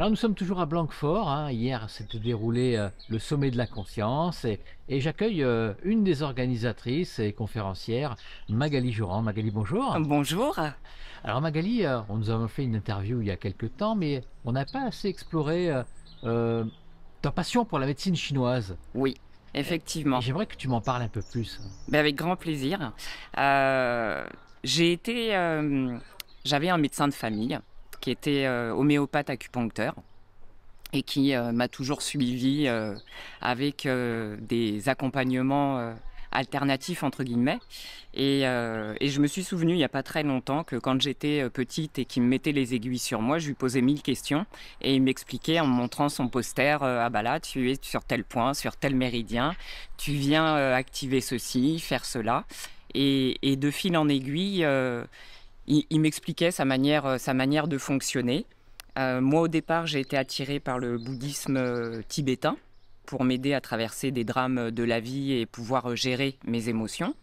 Alors nous sommes toujours à Blanquefort, hein. Hier s'était déroulé le sommet de la conscience et j'accueille une des organisatrices et conférencières, Magali Joran. Magali, bonjour. Bonjour. Alors Magali, on nous avons fait une interview il y a quelque temps, mais on n'a pas assez exploré euh, ta passion pour la médecine chinoise. Oui, Et, et effectivement. j'aimerais que tu m'en parles un peu plus. Ben, avec grand plaisir. Euh, j'ai été, j'avais un médecin de famille qui était homéopathe acupuncteur et qui m'a toujours suivi avec des accompagnements alternatifs entre guillemets. Et je me suis souvenu il n'y a pas très longtemps que quand j'étais petite et qu'il me mettait les aiguilles sur moi, je lui posais 1000 questions et il m'expliquait en me montrant son poster, ah bah là tu es sur tel point, sur tel méridien, tu viens activer ceci, faire cela. Et de fil en aiguille, il m'expliquait sa manière de fonctionner. Moi, au départ, j'ai été attirée par le bouddhisme tibétain pour m'aider à traverser des drames de la vie et pouvoir gérer mes émotions.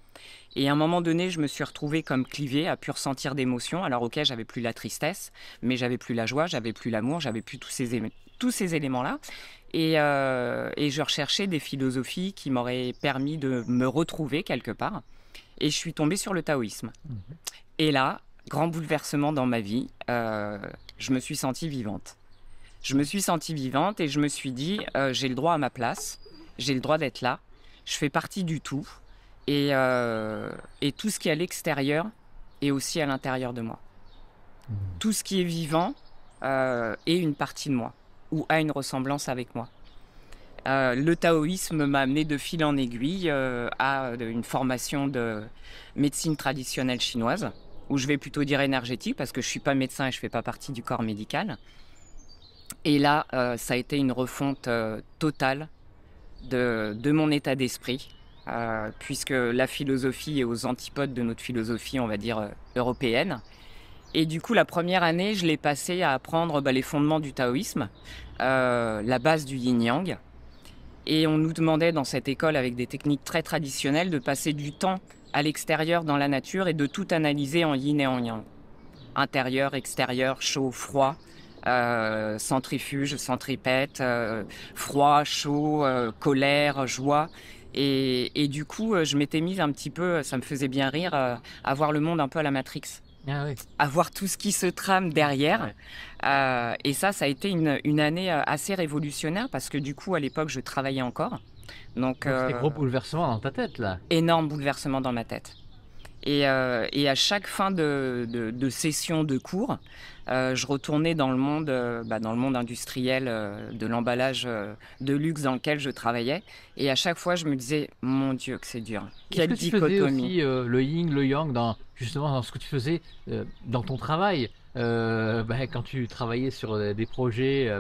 Et à un moment donné, je me suis retrouvée comme clivée, à plus ressentir d'émotions. Alors, ok, j'avais plus la tristesse, mais j'avais plus la joie, j'avais plus l'amour, j'avais plus tous ces éléments-là. Et je recherchais des philosophies qui m'auraient permis de me retrouver quelque part. Et je suis tombée sur le taoïsme. Mhm. Et là, grand bouleversement dans ma vie, je me suis sentie vivante. Je me suis sentie vivante et je me suis dit, j'ai le droit à ma place, j'ai le droit d'être là, je fais partie du tout et tout ce qui est à l'extérieur est aussi à l'intérieur de moi. Mhm. Tout ce qui est vivant est une partie de moi ou a une ressemblance avec moi. Le taoïsme m'a amené de fil en aiguille à une formation de médecine traditionnelle chinoise, où je vais plutôt dire énergétique, parce que je ne suis pas médecin et je ne fais pas partie du corps médical. Et là, ça a été une refonte totale de mon état d'esprit, puisque la philosophie est aux antipodes de notre philosophie, on va dire, européenne. Et du coup, la première année, je l'ai passée à apprendre les fondements du taoïsme, la base du yin-yang. Et on nous demandait dans cette école, avec des techniques très traditionnelles, de passer du temps à l'extérieur dans la nature et de tout analyser en yin et en yang. Intérieur, extérieur, chaud, froid, centrifuge, centripète, froid, chaud, colère, joie. Et du coup, je m'étais mise un petit peu, ça me faisait bien rire, à voir le monde un peu à la Matrix, Ah oui, à voir tout ce qui se trame derrière. ouais. Et ça a été une année assez révolutionnaire parce que du coup, à l'époque, je travaillais encore. Donc, Donc c'était gros bouleversement dans ta tête là. énorme bouleversement dans ma tête. Et à chaque fin de session de cours, je retournais dans le monde industriel de l'emballage de luxe dans lequel je travaillais. Et à chaque fois, je me disais, mon Dieu, que c'est dur. Est-ce Quelle que tu faisais dichotomie. aussi le yin, le yang dans justement dans ce que tu faisais dans ton travail quand tu travaillais sur des projets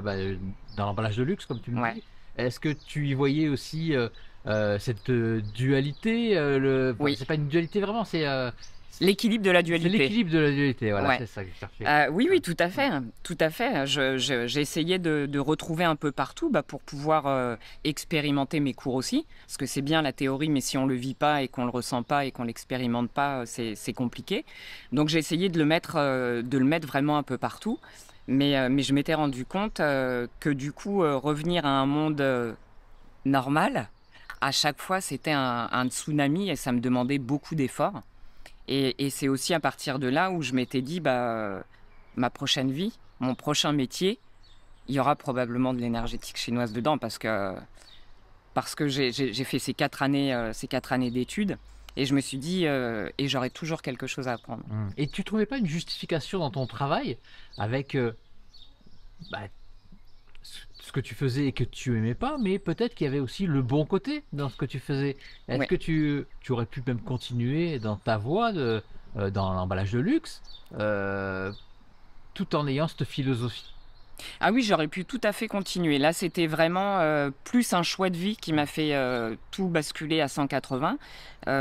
dans l'emballage de luxe comme tu me Ouais. dis, est-ce que tu y voyais aussi cette dualité Oui. c'est pas une dualité vraiment, L'équilibre de la c'est dualité. l'équilibre de la dualité, voilà, Ouais. c'est ça que je cherchais. Oui, oui, tout à fait, tout à fait. J'ai essayé de retrouver un peu partout pour pouvoir expérimenter mes cours aussi, parce que c'est bien la théorie, mais si on le vit pas et qu'on le ressent pas et qu'on l'expérimente pas, c'est compliqué. Donc j'ai essayé de le mettre vraiment un peu partout, mais je m'étais rendu compte que du coup revenir à un monde normal, à chaque fois c'était un tsunami et ça me demandait beaucoup d'efforts. Et c'est aussi à partir de là où je m'étais dit, ma prochaine vie, mon prochain métier, il y aura probablement de l'énergétique chinoise dedans parce que j'ai fait ces 4 années d'études et je me suis dit, et j'aurai toujours quelque chose à apprendre. Et tu trouvais pas une justification dans ton travail avec bah, ce que tu faisais et que tu aimais pas, mais peut-être qu'il y avait aussi le bon côté dans ce que tu faisais. Est-ce Ouais. que tu aurais pu même continuer dans ta voie dans l'emballage de luxe, euh, tout en ayant cette philosophie? Ah oui, j'aurais pu tout à fait continuer. Là, c'était vraiment plus un choix de vie qui m'a fait tout basculer à 180.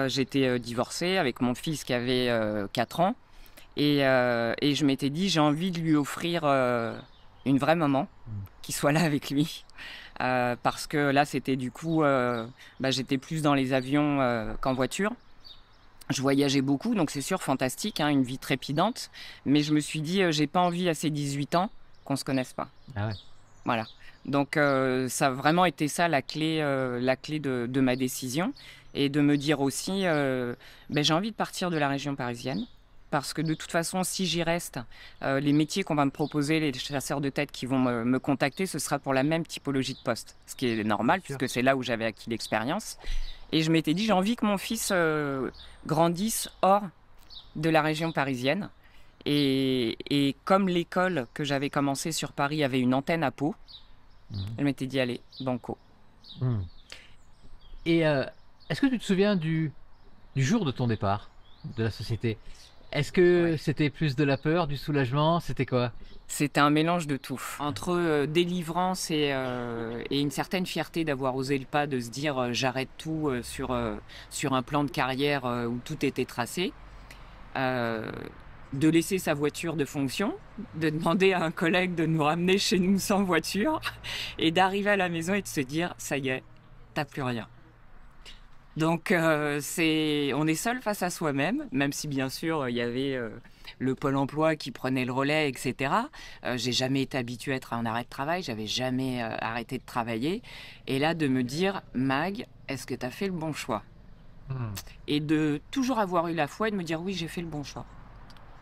J'étais divorcée avec mon fils qui avait 4 ans. Et je m'étais dit, j'ai envie de lui offrir une vraie maman Mm. qui soit là avec lui. Parce que là, c'était du coup, j'étais plus dans les avions qu'en voiture. Je voyageais beaucoup, donc c'est sûr, fantastique, hein, une vie trépidante. Mais je me suis dit, j'ai pas envie à ses 18 ans qu'on se connaisse pas. Ah ouais. Voilà. Donc ça a vraiment été ça la clé de ma décision et de me dire aussi, ben, j'ai envie de partir de la région parisienne parce que de toute façon, si j'y reste, les métiers qu'on va me proposer, les chasseurs de tête qui vont me contacter, ce sera pour la même typologie de poste, ce qui est Bien normal sûr. puisque c'est là où j'avais acquis l'expérience. Et je m'étais dit, j'ai envie que mon fils grandisse hors de la région parisienne. Et comme l'école que j'avais commencé sur Paris avait une antenne à Pau, Mhm. je m'étais dit, allez, banco. Mhm. Et est-ce que tu te souviens du jour de ton départ de la société? Est-ce que Ouais. c'était plus de la peur, du soulagement? C'était quoi? C'était un mélange de tout. Entre délivrance et une certaine fierté d'avoir osé le pas, de se dire j'arrête tout sur un plan de carrière où tout était tracé. Euh, de laisser sa voiture de fonction, de demander à un collègue de nous ramener chez nous sans voiture et d'arriver à la maison et de se dire ça y est, t'as plus rien. Donc on est seul face à soi-même, même si bien sûr il y avait le Pôle emploi qui prenait le relais, etc. J'ai jamais été habituée à être en arrêt de travail, j'avais jamais arrêté de travailler. Et là de me dire, Mag, est-ce que tu as fait le bon choix? Mhm. Et de toujours avoir eu la foi et de me dire oui, j'ai fait le bon choix.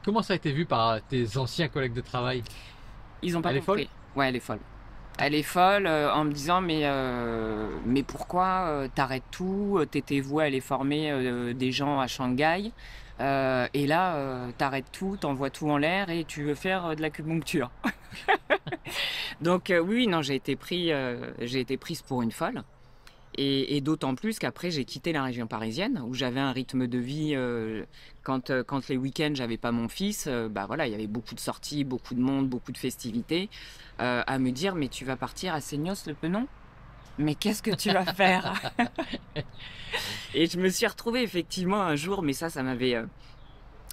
Comment ça a été vu par tes anciens collègues de travail? Ils n'ont pas Elle est folle? compris. Ouais, elle est folle. Elle est folle en me disant mais pourquoi t'arrêtes tout? T'étais vouée à aller former des gens à Shanghai et là t'arrêtes tout, t'envoies tout en l'air et tu veux faire de l'acupuncture. Donc oui, non, j'ai été prise pour une folle. Et d'autant plus qu'après, j'ai quitté la région parisienne, où j'avais un rythme de vie, quand les week-ends, j'avais pas mon fils, bah voilà, il y avait beaucoup de sorties, beaucoup de monde, beaucoup de festivités, à me dire, mais tu vas partir à Seignos le Penon? Mais qu'est-ce que tu vas faire? Et je me suis retrouvée effectivement un jour, mais ça m'avait,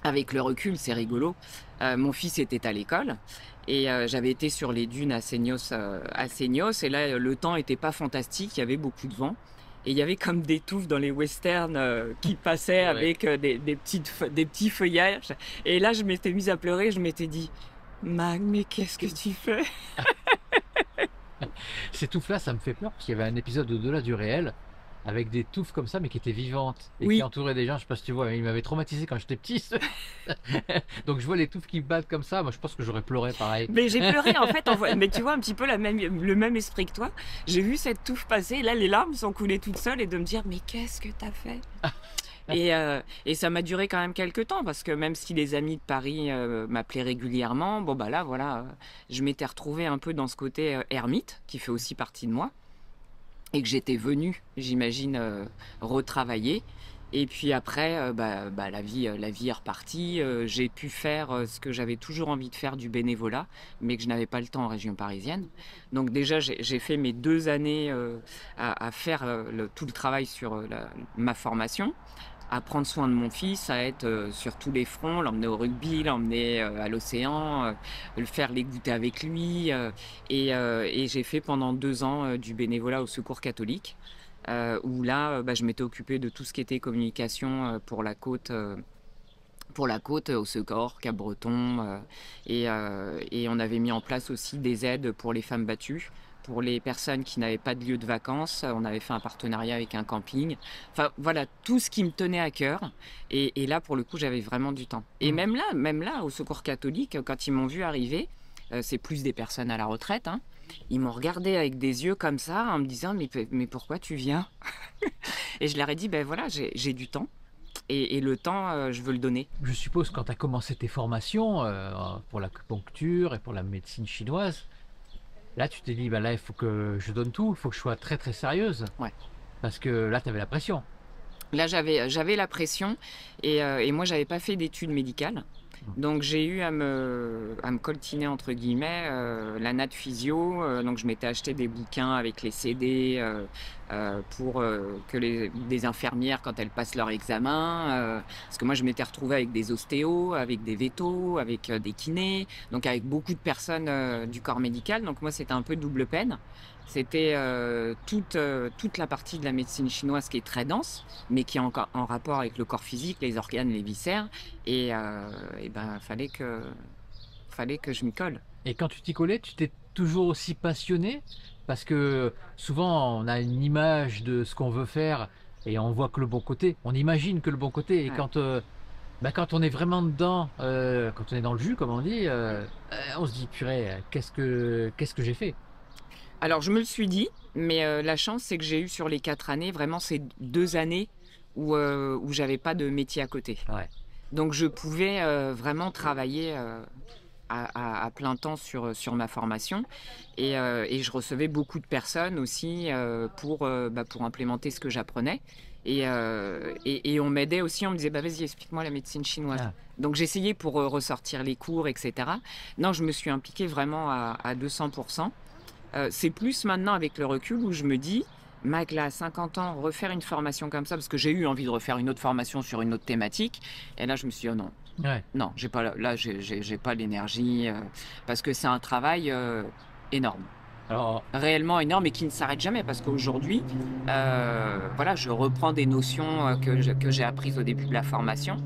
avec le recul, c'est rigolo. Mon fils était à l'école et j'avais été sur les dunes à Seignos, et là, le temps était pas fantastique, il y avait beaucoup de vent. Et il y avait comme des touffes dans les westerns qui passaient Ouais. avec des petits feuillages. Et là, je m'étais mise à pleurer, je m'étais dit, Mag, mais qu'est-ce que tu fais? Ces touffes-là, ça me fait peur parce qu'il y avait un épisode au-delà du réel avec des touffes comme ça, mais qui étaient vivantes et qui Oui, entouraient des gens. Je sais pas si tu vois, mais ils m'avaient traumatisé quand j'étais petit. Donc je vois les touffes qui me battent comme ça. Moi, je pense que j'aurais pleuré pareil. mais j'ai pleuré en fait. Mais tu vois un petit peu le même esprit que toi. J'ai vu cette touffe passer, et là, les larmes sont coulées toutes seules et de me dire, mais qu'est-ce que t'as fait? Et ça m'a duré quand même quelques temps parce que même si les amis de Paris m'appelaient régulièrement, bon bah là voilà, je m'étais retrouvée un peu dans ce côté ermite qui fait aussi partie de moi et que j'étais venue, j'imagine, retravailler. Et puis après, la vie est repartie. J'ai pu faire ce que j'avais toujours envie de faire, du bénévolat, mais que je n'avais pas le temps en région parisienne. Donc déjà, j'ai fait mes 2 années à faire tout le travail sur ma formation, à prendre soin de mon fils, à être sur tous les fronts, l'emmener au rugby, l'emmener à l'océan, le faire les goûter avec lui. Et j'ai fait pendant 2 ans du bénévolat au Secours catholique, où là, je m'étais occupée de tout ce qui était communication pour la côte, au Secours, Cap-Breton, et on avait mis en place aussi des aides pour les femmes battues. Pour les personnes qui n'avaient pas de lieu de vacances, on avait fait un partenariat avec un camping. Enfin voilà, tout ce qui me tenait à cœur. Et là, pour le coup, j'avais vraiment du temps. Et Hmm. même là, au Secours catholique, quand ils m'ont vu arriver, c'est plus des personnes à la retraite, hein, ils m'ont regardé avec des yeux comme ça, en me disant mais pourquoi tu viens? Et je leur ai dit, ben voilà, j'ai du temps. Et le temps, je veux le donner. Je suppose quand tu as commencé tes formations pour l'acupuncture et pour la médecine chinoise, là tu t'es dit, bah là il faut que je donne tout, il faut que je sois très très sérieuse. Ouais. Parce que là tu avais la pression. Là, j'avais la pression et moi, j'avais pas fait d'études médicales. Hmm. Donc, j'ai eu à me coltiner, entre guillemets, la nat physio. Donc, je m'étais acheté des bouquins avec les CD pour que des infirmières, quand elles passent leur examen, parce que moi, je m'étais retrouvée avec des ostéos, avec des vétos, avec des kinés, donc avec beaucoup de personnes du corps médical. Donc, moi, c'était un peu double peine. C'était toute la partie de la médecine chinoise qui est très dense, mais qui est encore en rapport avec le corps physique, les organes, les viscères. Et ben, fallait que je m'y colle. Et quand tu t'y collais, toujours aussi passionné? Parce que souvent, on a une image de ce qu'on veut faire et on voit que le bon côté. On imagine que le bon côté. Et Ouais. quand on est vraiment dedans, quand on est dans le jus, comme on dit, on se dit, purée, qu'est-ce que j'ai fait? Alors je me le suis dit, mais la chance, c'est que j'ai eu sur les 4 années, vraiment ces 2 années où j'avais pas de métier à côté. Ouais. Donc je pouvais, vraiment travailler, à plein temps sur ma formation et je recevais beaucoup de personnes aussi, pour implémenter ce que j'apprenais et on m'aidait aussi, on me disait: «Bah, vas-y, explique-moi la médecine chinoise». Ah, Donc j'essayais pour, ressortir les cours et cetera. Non, je me suis impliquée vraiment à 200. C'est plus maintenant avec le recul où je me dis: «Mec, là, à 50 ans, refaire une formation comme ça», parce que j'ai eu envie de refaire une autre formation sur une autre thématique et là je me suis dit: «Oh non, ouais. non, j'ai pas là, j'ai pas l'énergie», parce que c'est un travail, énorme, Alors, réellement énorme et qui ne s'arrête jamais parce qu'aujourd'hui, voilà, je reprends des notions, que j'ai apprises au début de la formation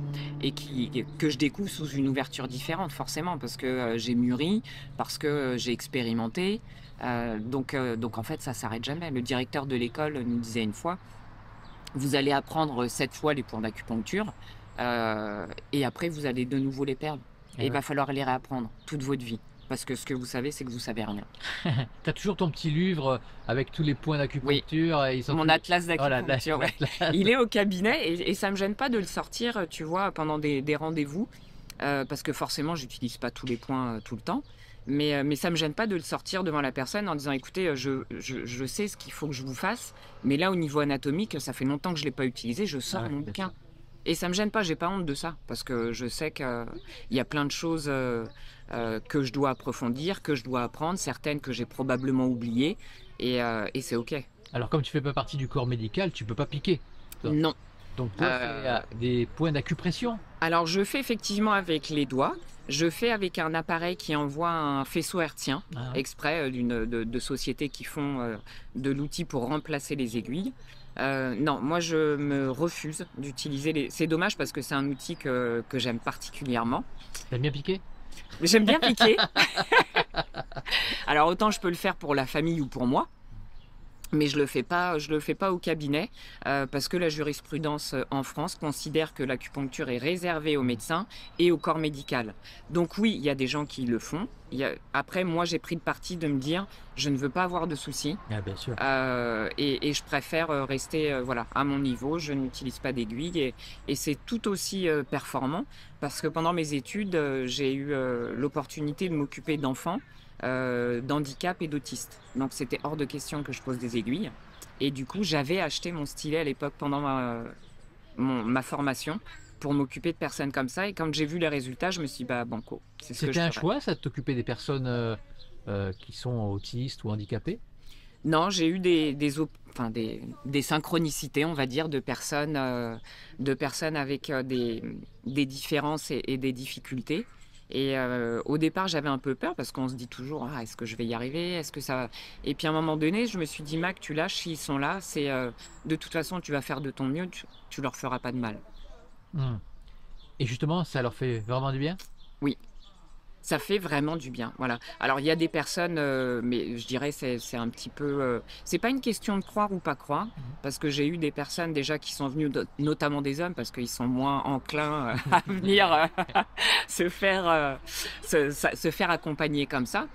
et que je découvre sous une ouverture différente forcément parce que, j'ai mûri, parce que, j'ai expérimenté, donc en fait ça s'arrête jamais. Le directeur de l'école nous disait une fois: «Vous allez apprendre 7 fois les points d'acupuncture, et après vous allez de nouveau les perdre et eh il ouais. va falloir les réapprendre toute votre vie parce que ce que vous savez, c'est que vous savez rien». Tu toujours ton petit livre avec tous les points Oui. d'acupuncture et ils sont Mon tous. atlas Voilà, d'acupuncture, ouais. l'atlas. Il est au cabinet et ça me gêne pas de le sortir, tu vois, pendant des rendez-vous, parce que forcément j'utilise pas tous les points, tout le temps. Mais ça me gêne pas de le sortir devant la personne en disant: «Écoutez, je sais ce qu'il faut que je vous fasse, mais là au niveau anatomique, ça fait longtemps que je l'ai pas utilisé, je Ah sors ouais, mon bien sûr. bouquin». Et ça me gêne pas, j'ai pas honte de ça, parce que je sais qu'il y a plein de choses, que je dois approfondir, que je dois apprendre, certaines que j'ai probablement oubliées et c'est OK. Alors comme tu fais pas partie du corps médical, tu peux pas piquer, toi. Non. Donc toi, c'est, Heu, des points d'acupression? alors je fais effectivement avec les doigts, je fais avec un appareil qui envoie un faisceau hertzien, Ah ouais? exprès, de sociétés qui font, de l'outil pour remplacer les aiguilles. Non, moi je me refuse d'utiliser les c'est dommage parce que c'est un outil que j'aime particulièrement. Tu bien piqué? J'aime bien piquer, alors autant je peux le faire pour la famille ou pour moi. Mais je le fais pas au cabinet, parce que la jurisprudence, en France considère que l'acupuncture est réservée aux médecins et au corps médical. Donc oui, il y a des gens qui le font. Après moi, j'ai pris le parti de me dire: «Je ne veux pas avoir de soucis, Ah bien sûr. et je préfère, rester, voilà, à mon niveau. Je n'utilise pas d'aiguille et c'est tout aussi, performant parce que pendant mes études, j'ai eu, l'opportunité de m'occuper d'enfants, d'handicap et d'autistes. Donc c'était hors de question que je pose des aiguilles et du coup, j'avais acheté mon stylet à l'époque pendant ma formation pour m'occuper de personnes comme ça et quand j'ai vu les résultats, je me suis dit: «Bah, banco, c'est ce que C'était je un ferai». choix ça de t'occuper des personnes, qui sont autistes ou handicapées? Non, j'ai eu des synchronicités, on va dire, de personnes avec, des différences et des difficultés et au départ, j'avais un peu peur parce qu'on se dit toujours: «Ah, est-ce que je vais y arriver? Est-ce que ça va?» Et puis à un moment donné, je me suis dit: «Mac, tu lâches, s'ils sont là, de toute façon, tu vas faire de ton mieux, tu leur feras pas de mal». Mmh. Et justement, ça leur fait vraiment du bien? Oui. Ça fait vraiment du bien, voilà. Alors il y a des personnes, mais je dirais c'est un petit peu, c'est pas une question de croire ou pas croire, Mmh. parce que j'ai eu des personnes déjà qui sont venues notamment des hommes, parce qu'ils sont moins enclins, à venir, se faire, se faire accompagner comme ça.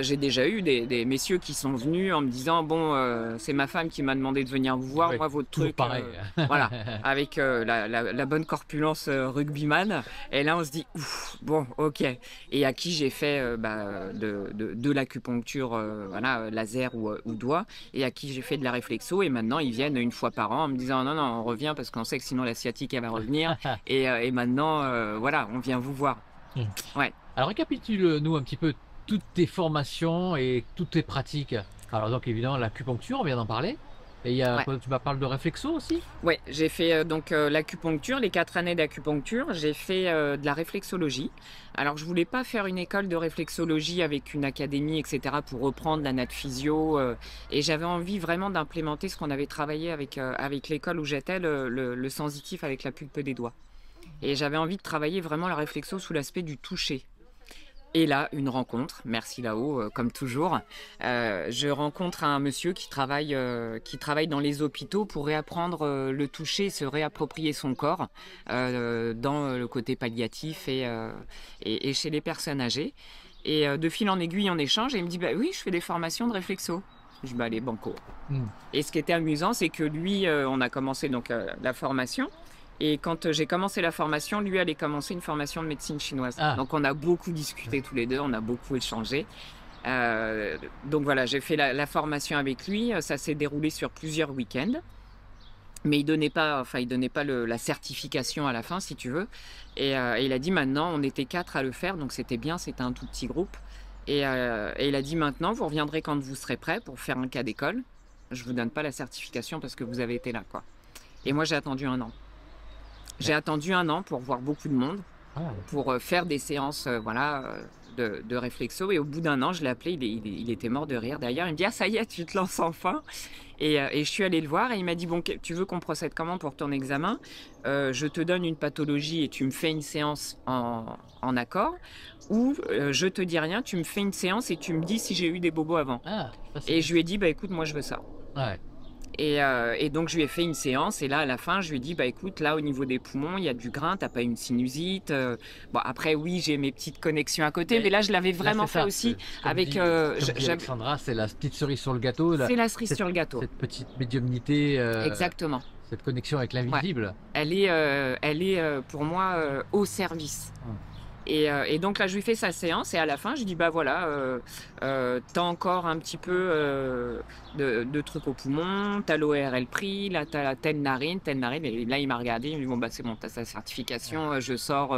J'ai déjà eu des messieurs qui sont venus en me disant: «Bon, c'est ma femme qui m'a demandé de venir vous voir, Ouais, moi votre toujours truc», pareil. voilà, avec, la bonne corpulence, rugbyman et là on se dit: «Ouf, bon OK». Et à qui j'ai fait, de l'acupuncture, voilà, laser ou doigt et à qui j'ai fait de la réflexo et maintenant ils viennent une fois par an en me disant: «Non, non, on revient parce qu'on sait que sinon la sciatique elle va revenir et maintenant, voilà, on vient vous voir». Mmh. Ouais. Alors récapitule-nous un petit peu toutes tes formations et toutes tes pratiques. Alors donc évidemment l'acupuncture, on vient d'en parler. Et il y a Ouais. quoi, tu m'as parlé de réflexo aussi? Ouais, j'ai fait, l'acupuncture, les 4 années d'acupuncture. J'ai fait, de la réflexologie. Alors je voulais pas faire une école de réflexologie avec une académie et cetera pour reprendre la nat physio, et j'avais envie vraiment d'implémenter ce qu'on avait travaillé avec l'école où j'étais, le sensitif avec la pulpe des doigts et j'avais envie de travailler vraiment la réflexo sous l'aspect du toucher. Et là, une rencontre, merci là-haut, comme toujours. Je rencontre un monsieur qui travaille dans les hôpitaux pour réapprendre le toucher, se réapproprier son corps dans le côté palliatif et chez les personnes âgées. Et de fil en aiguille, on échange et il me dit bah oui, je fais des formations de réflexo. Je dis bah allez, banco. Hmm. Et ce qui était amusant, c'est que lui, on a commencé donc la formation. Et quand j'ai commencé la formation, lui allait commencer une formation de médecine chinoise. Ah, Donc on a beaucoup discuté tous les deux, on a beaucoup échangé. Donc voilà, j'ai fait la formation avec lui. Ça s'est déroulé sur plusieurs week-ends. Mais il donnait pas, enfin, il donnait pas la certification à la fin, si tu veux. Et il a dit maintenant, on était 4 à le faire, donc c'était bien, c'était un tout petit groupe. Et il a dit maintenant, vous reviendrez quand vous serez prêt pour faire un cas d'école. Je vous donne pas la certification parce que vous avez été là, quoi. Et moi, j'ai attendu 1 an. J'ai attendu 1 an pour voir beaucoup de monde, ah, pour faire des séances de réflexo. Et au bout d'1 an, je l'ai appelé, il était mort de rire. D'ailleurs, il me dit « Ah, ça y est, tu te lances enfin !» Et je suis allée le voir et il m'a dit « Bon, tu veux qu'on procède comment pour ton examen ? Je te donne une pathologie et tu me fais une séance en accord. Ou je te dis rien, tu me fais une séance et tu me dis si j'ai eu des bobos avant. » ah, ça, c'est Et bien. je lui ai dit « Bah écoute, moi je veux ça. » Ouais. Et donc je lui ai fait une séance et là à la fin je lui ai dit bah écoute là au niveau des poumons il y a du grain, t'as pas une sinusite. Bon après oui j'ai mes petites connexions à côté mais là je l'avais Là, vraiment c'est fait ça. aussi Comme avec dit, comme dit Alexandra, c'est la petite cerise sur le gâteau, c'est la cerise cette, sur le gâteau. cette petite médiumnité, Exactement. cette connexion avec Ouais. l'invisible. Elle est pour moi au service. Hum. Et donc là je lui fais sa séance et à la fin je dis bah voilà t'as encore un petit peu de trucs au poumon, t'as l'ORL pris, là t'as la telle narine et là il m'a regardé, il me dit bon bah c'est bon t'as sa certification, je sors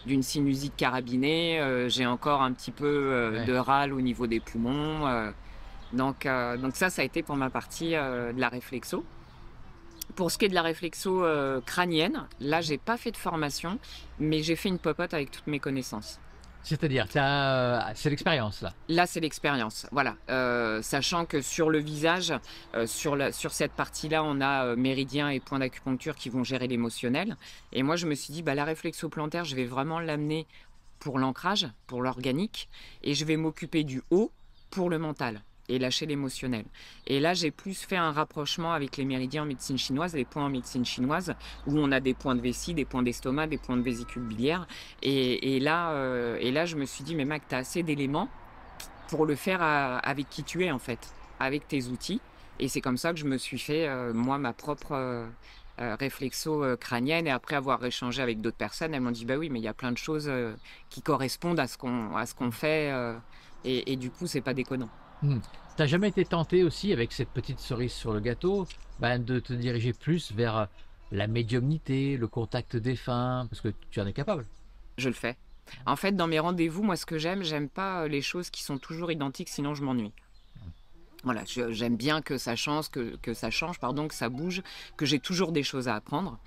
d'une sinusite carabinée, j'ai encore un petit peu Ouais. de râle au niveau des poumons, donc ça a été pour ma partie de la réflexo. Pour ce qui est de la réflexo crânienne, là, j'ai pas fait de formation, mais j'ai fait une popote avec toutes mes connaissances. C'est-à-dire, c'est l'expérience là. Là, c'est l'expérience, voilà. Sachant que sur le visage, sur cette partie-là, on a méridien et point d'acupuncture qui vont gérer l'émotionnel. Et moi, je me suis dit, bah, la réflexo plantaire, je vais vraiment l'amener pour l'ancrage, pour l'organique, et je vais m'occuper du haut pour le mental et lâcher l'émotionnel. Et là, j'ai plus fait un rapprochement avec les méridiens en médecine chinoise, les points en médecine chinoise, où on a des points de vessie, des points d'estomac, des points de vésicule biliaire. Et là, je me suis dit, mais mec, tu as assez d'éléments pour le faire avec qui tu es, en fait, avec tes outils. Et c'est comme ça que je me suis fait, moi, ma propre réflexo crânienne. Et après avoir échangé avec d'autres personnes, elles m'ont dit, bah oui, mais il y a plein de choses qui correspondent à ce qu'on fait. Et du coup, c'est pas déconnant. T'as jamais été tenté aussi, avec cette petite cerise sur le gâteau, de te diriger plus vers la médiumnité, le contact défunt, parce que tu en es capable. Je le fais. En fait, dans mes rendez-vous, moi, ce que j'aime pas les choses qui sont toujours identiques, sinon je m'ennuie. Voilà, j'aime bien que ça change, que ça change, pardon, que ça bouge, que j'ai toujours des choses à apprendre.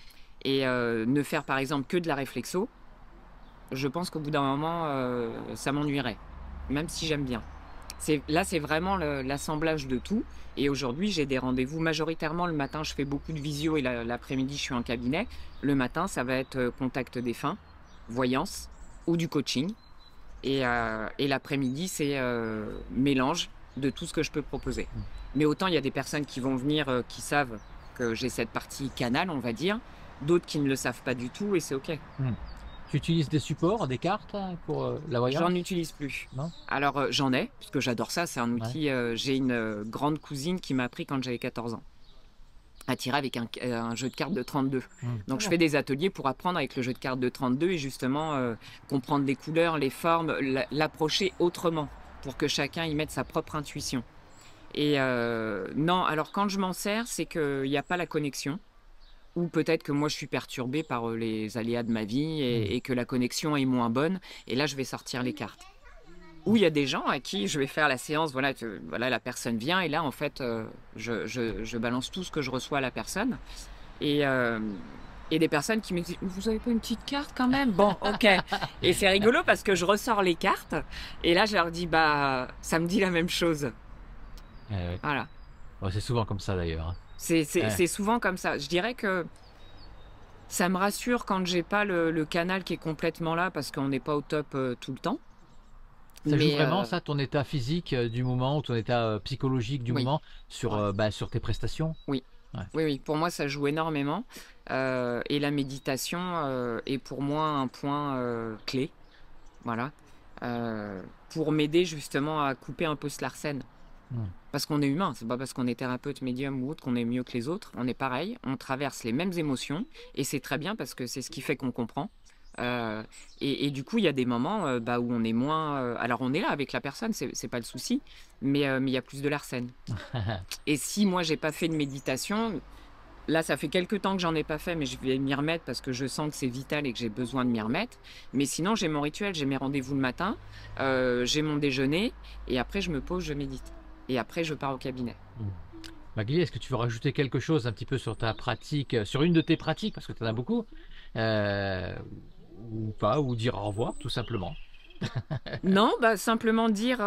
Et ne faire, par exemple, que de la réflexo, je pense qu'au bout d'un moment, ça m'ennuierait, même si j'aime bien. Là, c'est vraiment l'assemblage de tout. Et aujourd'hui, j'ai des rendez-vous majoritairement le matin. Je fais beaucoup de visio et l'après-midi, je suis en cabinet. Le matin, ça va être contact défunt, voyance ou du coaching. Et l'après-midi, c'est mélange de tout ce que je peux proposer. Mais autant, il y a des personnes qui vont venir qui savent que j'ai cette partie canal, on va dire. D'autres qui ne le savent pas du tout et c'est OK. Tu utilises des supports, des cartes pour la voyance? J'en utilise plus. Non. Alors j'en ai, puisque j'adore ça, c'est un outil. J'ai une grande cousine qui m'a appris quand j'avais 14 ans à tirer avec un jeu de cartes de 32. Donc je fais des ateliers pour apprendre avec le jeu de cartes de 32 et justement comprendre les couleurs, les formes, l'approcher autrement pour que chacun y mette sa propre intuition. Et non, alors quand je m'en sers, c'est qu'il n'y a pas la connexion. Ou peut-être que moi je suis perturbée par les aléas de ma vie et que la connexion est moins bonne. Et là, je vais sortir les cartes. Ou il y a des gens à qui je vais faire la séance, voilà, la personne vient et là, en fait, je balance tout ce que je reçois à la personne. Et des personnes qui me disent « Vous avez pas une petite carte quand même ?» Bon, ok. Et c'est rigolo parce que je ressors les cartes et là, je leur dis « Bah, ça me dit la même chose. » Voilà. Ouais, c'est souvent comme ça d'ailleurs. C'est souvent comme ça. Je dirais que ça me rassure quand j'ai pas le canal qui est complètement là parce qu'on n'est pas au top tout le temps. Ça joue Mais vraiment, ça, ton état physique du moment, ou ton état psychologique du oui, moment sur, ouais, sur tes prestations? oui. Ouais. Oui, oui, pour moi, ça joue énormément. Et la méditation est pour moi un point clé, voilà, pour m'aider justement à couper un peu ce larcène. Mm. Parce qu'on est humain, c'est pas parce qu'on est thérapeute, médium ou autre qu'on est mieux que les autres. On est pareil, on traverse les mêmes émotions et c'est très bien parce que c'est ce qui fait qu'on comprend. Euh, et du coup, il y a des moments où on est moins. Alors, on est là avec la personne, c'est pas le souci, mais il y a plus de larcène. Et si moi, j'ai pas fait de méditation, là, ça fait quelques temps que j'en ai pas fait, mais je vais m'y remettre parce que je sens que c'est vital et que j'ai besoin de m'y remettre. Mais sinon, j'ai mon rituel, j'ai mes rendez-vous le matin, j'ai mon déjeuner et après, je me pose, je médite. Et après, je pars au cabinet. Mm. Magali, est-ce que tu veux rajouter quelque chose un petit peu sur ta pratique, sur une de tes pratiques, parce que tu en as beaucoup, euh, ou pas, ou dire au revoir, tout simplement? Non, simplement dire,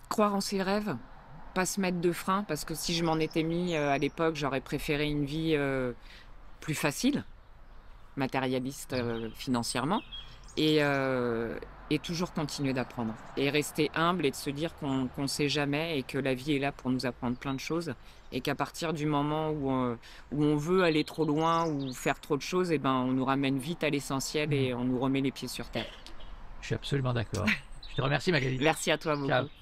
croire en ses rêves, pas se mettre de frein, parce que si je m'en étais mis à l'époque, j'aurais préféré une vie plus facile, matérialiste financièrement, et, euh, et toujours continuer d'apprendre. Et rester humble et de se dire qu'on ne sait jamais et que la vie est là pour nous apprendre plein de choses, et qu'à partir du moment où on veut aller trop loin ou faire trop de choses, eh ben, on nous ramène vite à l'essentiel Mm. et on nous remet les pieds sur terre. Je suis absolument d'accord. Je te remercie, Magali. Merci à toi Ciao. beaucoup.